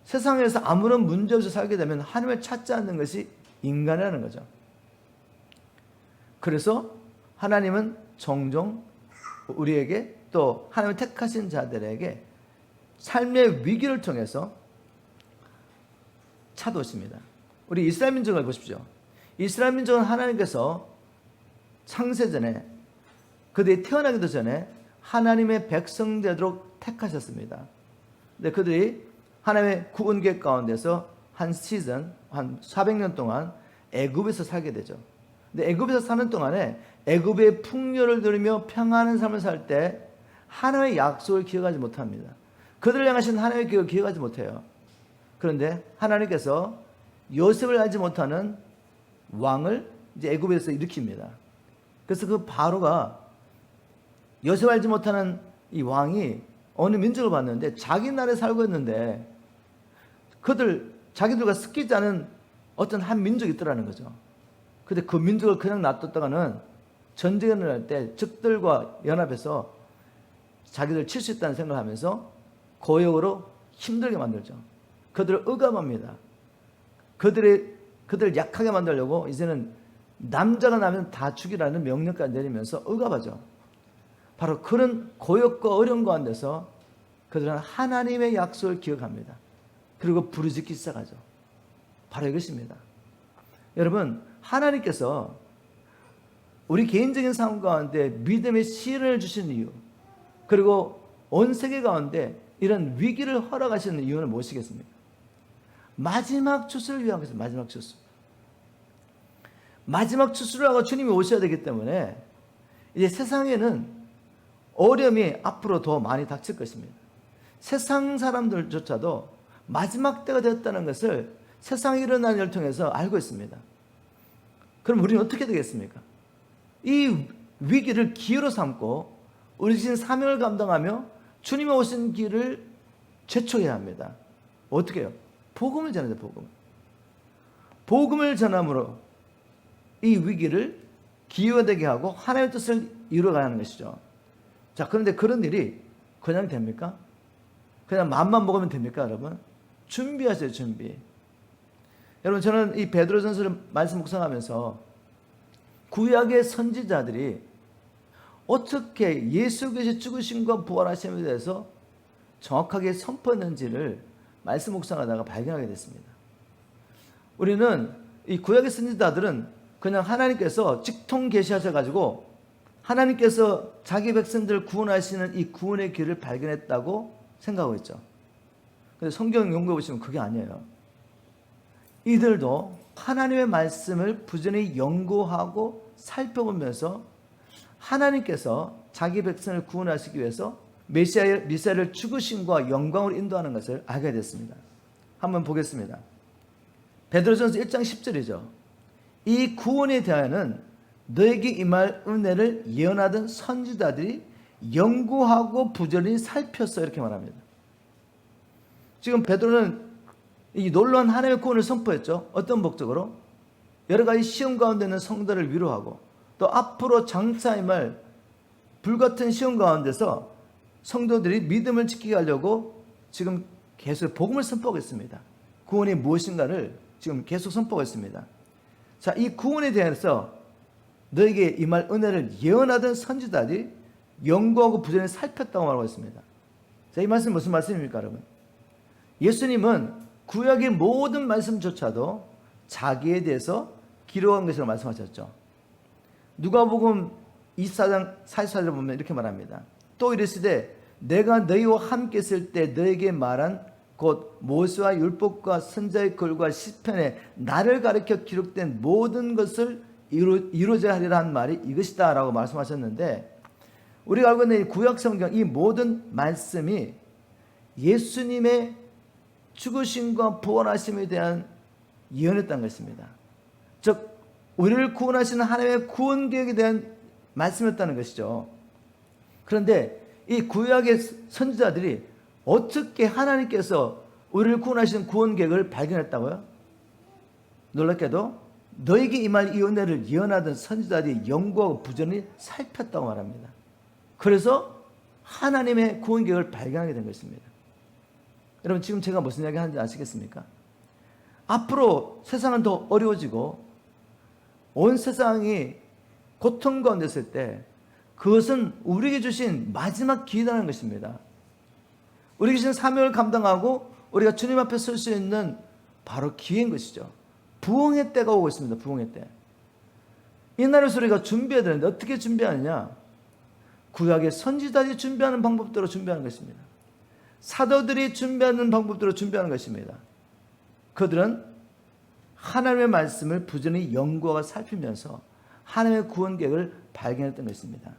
세상에서 아무런 문제 없이 살게 되면 하나님을 찾지 않는 것이 인간이라는 거죠. 그래서 하나님은 종종 우리에게, 또 하나님을 택하신 자들에게 삶의 위기를 통해서 찾아오십니다. 우리 이스라엘 민족을 보십시오. 이스라엘 민족은 하나님께서 창세전에, 그들이 태어나기도 전에 하나님의 백성 되도록 택하셨습니다. 근데 그들이 하나님의 구원 계획 가운데서 한 시즌, 한 400년 동안 애굽에서 살게 되죠. 근데 애굽에서 사는 동안에 애굽의 풍요를 누리며 평안한 삶을 살 때 하나님의 약속을 기억하지 못합니다. 그들을 향하신 하나님의 계획을 기억하지 못해요. 그런데 하나님께서 요셉을 알지 못하는 왕을 이제 애굽에서 일으킵니다. 그래서 그 바로가 요셉을 알지 못하는 이 왕이 어느 민족을 봤는데 자기 나라에 살고 있는데 자기들과 섞이지 않은 어떤 한 민족이 있더라는 거죠. 근데 그 민족을 그냥 놔뒀다가는 전쟁을 할 때 적들과 연합해서 자기들 칠 수 있다는 생각을 하면서 고역으로 힘들게 만들죠. 그들을 억압합니다. 그들을 약하게 만들려고 이제는 남자가 나면 다 죽이라는 명령까지 내리면서 억압하죠. 바로 그런 고역과 어려운 가운데서 그들은 하나님의 약속을 기억합니다. 그리고 부르짖기 시작하죠. 바로 이것입니다. 여러분, 하나님께서 우리 개인적인 삶 가운데 믿음의 시련을 주시는 이유, 그리고 온 세계 가운데 이런 위기를 허락하시는 이유는 무엇이겠습니까? 마지막 추수를 위한 것입니다. 마지막 추수. 마지막 추수를 하고 주님이 오셔야 되기 때문에 이제 세상에는 어려움이 앞으로 더 많이 닥칠 것입니다. 세상 사람들조차도 마지막 때가 되었다는 것을 세상에 일어나는 일을 통해서 알고 있습니다. 그럼 우리는 어떻게 되겠습니까? 이 위기를 기회로 삼고 우리 자신 사명을 감당하며 주님이 오신 길을 재촉해야 합니다. 어떻게 해요? 복음을 전해야 돼요. 복음을 전함으로 이 위기를 기회가 되게 하고 하나님의 뜻을 이루어가는 것이죠. 자, 그런데 그런 일이 그냥 됩니까? 그냥 맘만 먹으면 됩니까, 여러분? 준비하세요, 준비. 여러분, 저는 이 베드로전서를 말씀 묵상하면서 구약의 선지자들이 어떻게 예수께서 죽으심과 부활하심에 대해서 정확하게 선포했는지를 말씀 묵상하다가 발견하게 됐습니다. 우리는 이 구약의 선지자들은 그냥 하나님께서 직통 계시하셔가지고 하나님께서 자기 백성들을 구원하시는 이 구원의 길을 발견했다고 생각하고 있죠. 근데 성경 연구해 보시면 그게 아니에요. 이들도 하나님의 말씀을 부지런히 연구하고 살펴보면서 하나님께서 자기 백성을 구원하시기 위해서 메시아를 죽으심과 영광으로 인도하는 것을 알게 됐습니다. 한번 보겠습니다. 베드로전서 1장 10절이죠. 이 구원에 대하여는 너에게 임할 은혜를 예언하던 선지자들이 연구하고 부지런히 살폈어, 이렇게 말합니다. 지금 베드로는 이 놀라운 하나님의 구원을 선포했죠. 어떤 목적으로? 여러 가지 시험 가운데 있는 성도를 위로하고 또 앞으로 장차 임할 불같은 시험 가운데서 성도들이 믿음을 지키게 하려고 지금 계속 복음을 선포하고 있습니다. 구원이 무엇인가를 지금 계속 선포하고 있습니다. 자, 이 구원에 대해서 너에게 임할 은혜를 예언하던 선지자들이 연구하고 부지런히 살폈다고 말하고 있습니다. 자, 이 말씀은 무슨 말씀입니까, 여러분? 예수님은 구약의 모든 말씀조차도 자기에 대해서 기록한 것이라고 말씀하셨죠. 누가복음 24장 44절을 보면 이렇게 말합니다. 또 이르시되 내가 너희와 함께 있을 때 너에게 말한 곧 모세와 율법과 선지자의 글과 시편에 나를 가리켜 기록된 모든 것을 이루어져야 하리라 한 말이 이것이다 라고 말씀하셨는데, 우리가 알고 있는 이 구약 성경 이 모든 말씀이 예수님의 죽으심과 부활하심에 대한 예언이었다는 것입니다. 즉 우리를 구원하시는 하나님의 구원 계획에 대한 말씀이었다는 것이죠. 그런데 이 구약의 선지자들이 어떻게 하나님께서 우리를 구원하시는 구원 계획을 발견했다고요? 놀랍게도 너에게 임할 이 은혜를 예언하던 선지자들이 연구하고 부지런히 살폈다고 말합니다. 그래서 하나님의 구원 계획을 발견하게 된 것입니다. 여러분 지금 제가 무슨 이야기 하는지 아시겠습니까? 앞으로 세상은 더 어려워지고 온 세상이 고통 가운데 있을 때 그것은 우리에게 주신 마지막 기회라는 것입니다. 우리에게 주신 사명을 감당하고 우리가 주님 앞에 설 수 있는 바로 기회인 것이죠. 부흥의 때가 오고 있습니다. 부흥의 때. 이 날에서 우리가 준비해야 되는데 어떻게 준비하느냐? 구약의 선지자들이 준비하는 방법대로 준비하는 것입니다. 사도들이 준비하는 방법대로 준비하는 것입니다. 그들은 하나님의 말씀을 부지런히 연구하고 살피면서 하나님의 구원 계획을 발견했던 것입니다.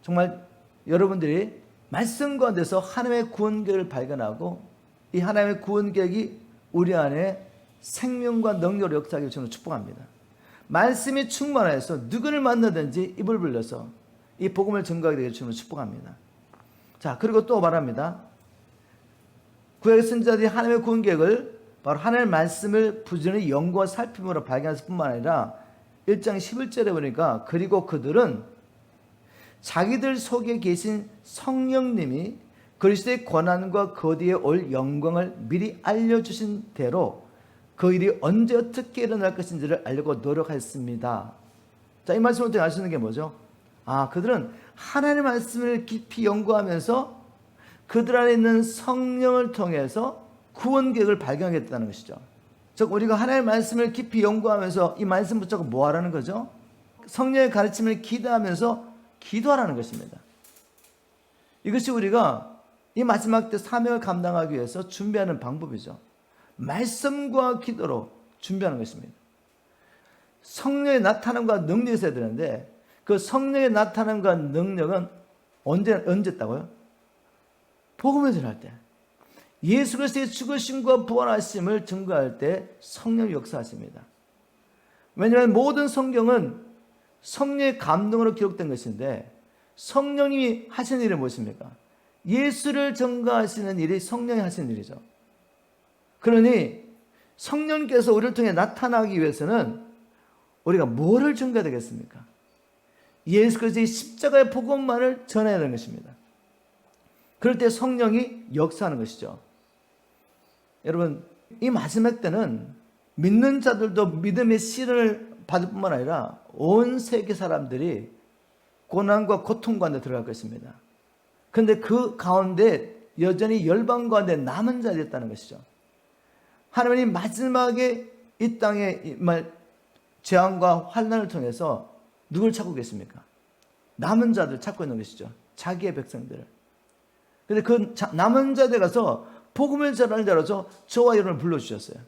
정말 여러분들이 말씀 가운데서 하나님의 구원 계획을 발견하고 이 하나님의 구원 계획이 우리 안에 생명과 능력으로 역사하기를 저는 축복합니다. 말씀이 충만해서 누구를 만나든지 입을 벌려서 이 복음을 증거하게 되기를 저는 축복합니다. 자, 그리고 또 말합니다. 구약의 선지자들이 하나님의 구원 계획을 바로 하나님의 말씀을 부지런히 연구와 살핌으로 발견했을 뿐만 아니라 1장 11절에 보니까 그리고 그들은 자기들 속에 계신 성령님이 그리스도의 권한과 그 뒤에 올 영광을 미리 알려주신 대로 그 일이 언제 어떻게 일어날 것인지를 알려고 노력했습니다. 자, 이 말씀을 통해 알 수 있는 게 뭐죠? 그들은 하나님의 말씀을 깊이 연구하면서 그들 안에 있는 성령을 통해서 구원 계획을 발견하겠다는 것이죠. 즉 우리가 하나님의 말씀을 깊이 연구하면서 이 말씀 붙잡고 뭐 하라는 거죠? 성령의 가르침을 기대하면서 기도하라는 것입니다. 이것이 우리가 이 마지막 때 사명을 감당하기 위해서 준비하는 방법이죠. 말씀과 기도로 준비하는 것입니다. 성령의 나타남과 능력이 있어야 되는데 그 성령의 나타남과 능력은 언제 있다고요? 복음을 전할 때, 예수 그리스도의 죽으심과 부활하심을 증거할 때 성령이 역사하십니다. 왜냐하면 모든 성경은 성령의 감동으로 기록된 것인데 성령님이 하시는 일이 무엇입니까? 예수를 증거하시는 일이 성령이 하시는 일이죠. 그러니 성령께서 우리를 통해 나타나기 위해서는 우리가 뭐를 증거해야 되겠습니까? 예수 그리스도의 십자가의 복음만을 전해야 되는 것입니다. 그럴 때 성령이 역사하는 것이죠. 여러분 이 마지막 때는 믿는 자들도 믿음의 시련을 받을 뿐만 아니라 온 세계 사람들이 고난과 고통 가운데 들어갈 것입니다. 그런데 그 가운데 여전히 열방 가운데 남은 자들이 있다는 것이죠. 하나님이 마지막에 이 땅에 재앙과 환난을 통해서 누굴 찾고 계십니까? 남은 자들 찾고 있는 것이죠. 자기의 백성들을. 그런데 그 남은 자들 가서 복음을 전하는 자로서 저와 여러분을 불러주셨어요.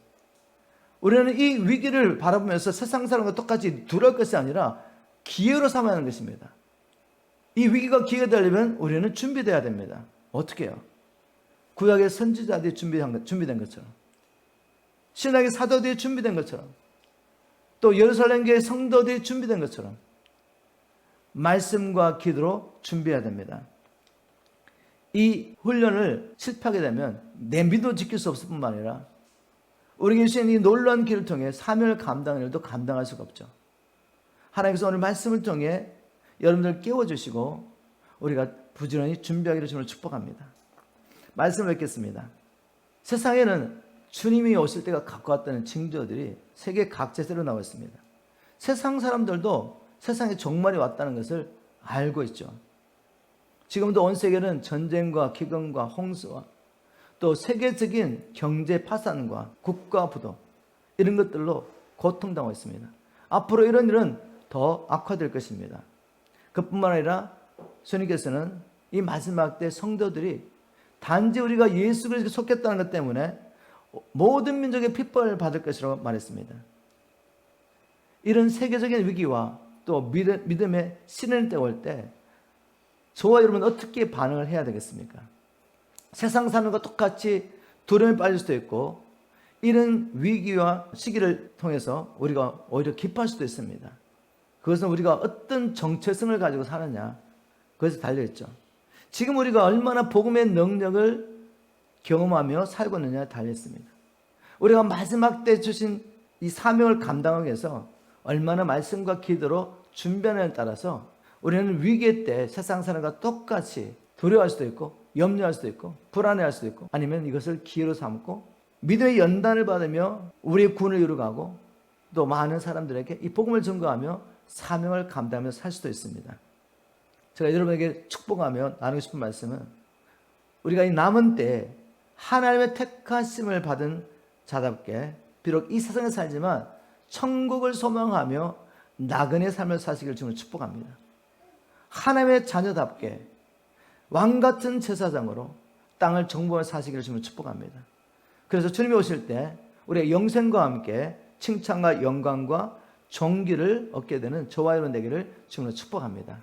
우리는 이 위기를 바라보면서 세상 사람과 똑같이 두려울 것이 아니라 기회로 삼아야 하는 것입니다. 이 위기가 기회가 되려면 우리는 준비되어야 됩니다. 어떻게 해요? 구약의 선지자들이 준비된 것처럼, 신약의 사도들이 준비된 것처럼, 또 예루살렘 교회 성도들이 준비된 것처럼 말씀과 기도로 준비해야 됩니다. 이 훈련을 실패하게 되면 내 믿음을 지킬 수 없을 뿐만 아니라 우리에게 주신 이 놀라운 길을 통해 사명을 감당하는 일도 감당할 수가 없죠. 하나님께서 오늘 말씀을 통해 여러분들 깨워주시고 우리가 부지런히 준비하기를 주님을 축복합니다. 말씀을 뵙겠습니다. 세상에는 주님이 오실 때가 가까웠다는 징조들이 세계 각지에서 나와 있습니다. 세상 사람들도 세상에 종말이 왔다는 것을 알고 있죠. 지금도 온 세계는 전쟁과 기근과 홍수와 또 세계적인 경제 파산과 국가 부도 이런 것들로 고통당하고 있습니다. 앞으로 이런 일은 더 악화될 것입니다. 그뿐만 아니라 주님께서는 이 마지막 때 성도들이 단지 우리가 예수 그리스도에 속했다는 것 때문에 모든 민족의 핍박을 받을 것이라고 말했습니다. 이런 세계적인 위기와 또 믿음의 시련의 때가 올 때 저와 여러분 어떻게 반응을 해야 되겠습니까? 세상 사는 것과 똑같이 두려움에 빠질 수도 있고 이런 위기와 시기를 통해서 우리가 오히려 기뻐할 수도 있습니다. 그것은 우리가 어떤 정체성을 가지고 사느냐 그것에 달려있죠. 지금 우리가 얼마나 복음의 능력을 경험하며 살고 있느냐에 달려있습니다. 우리가 마지막 때 주신 이 사명을 감당하기 위해서 얼마나 말씀과 기도로 준비하느냐에 따라서 우리는 위기 때 세상 사람과 똑같이 두려워할 수도 있고 염려할 수도 있고 불안해할 수도 있고 아니면 이것을 기회로 삼고 믿음의 연단을 받으며 우리의 구원을 이루어가고 또 많은 사람들에게 이 복음을 증거하며 사명을 감당하며 살 수도 있습니다. 제가 여러분에게 축복하며 나누고 싶은 말씀은 우리가 이 남은 때에 하나님의 택하심을 받은 자답게 비록 이 세상에 살지만 천국을 소망하며 나그네 삶을 사시기를 주님을 축복합니다. 하나님의 자녀답게 왕같은 제사장으로 땅을 정복하며 사시기를 주님을 축복합니다. 그래서 주님이 오실 때 우리의 영생과 함께 칭찬과 영광과 존귀를 얻게 되는 저와 여러분 되기를 주님으로 축복합니다.